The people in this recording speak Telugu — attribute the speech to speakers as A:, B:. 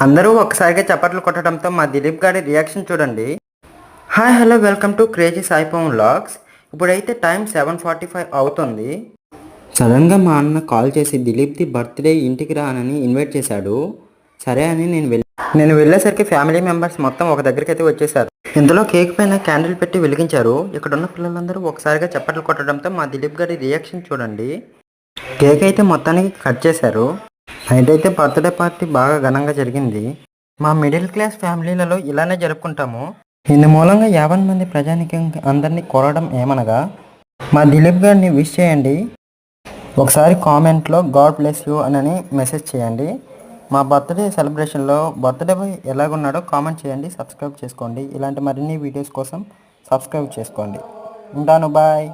A: అందరూ ఒకసారిగా చప్పట్లు కొట్టడంతో మా దిలీప్ గారి రియాక్షన్ చూడండి. Hi hello welcome to crazy Saipam vlogs. ఇప్పుడైతే టైం 7:45 అవుతుంది. సడన్గా మా అన్న కాల్ చేసి దిలీప్ది బర్త్డే ఇంటికి రానని ఇన్వైట్ చేశాడు. సరే అని నేను వెళ్ళేసరికి ఫ్యామిలీ మెంబర్స్ మొత్తం ఒక దగ్గరికి అయితే వచ్చేసారు. ఇందులో కేక్ పైన క్యాండిల్ పెట్టి వెలిగించారు. ఇక్కడున్న పిల్లలందరూ ఒకసారిగా చప్పట్లు కొట్టడంతో మా దిలీప్ గారి రియాక్షన్ చూడండి. కేక్ అయితే మొత్తానికి కట్ చేశారు. నైట్ అయితే బర్త్డే పార్టీ బాగా ఘనంగా జరిగింది. మా మిడిల్ క్లాస్ ఫ్యామిలీలలో ఇలానే జరుపుకుంటాము. ఇందు మూలంగా 50 మంది ప్రజానికం అందరినీ కోరడం ఏమనగా మా దిలీప్ గారిని విష్ చేయండి. ఒకసారి కామెంట్లో గాడ్ బ్లెస్ యూ అని మెసేజ్ చేయండి. మా బర్త్డే సెలబ్రేషన్లో బర్త్డే బాయ్ ఎలాగున్నాడో కామెంట్ చేయండి. సబ్స్క్రైబ్ చేసుకోండి. ఇలాంటి మరిన్ని వీడియోస్ కోసం సబ్స్క్రైబ్ చేసుకోండి. ఉంటాను, బాయ్.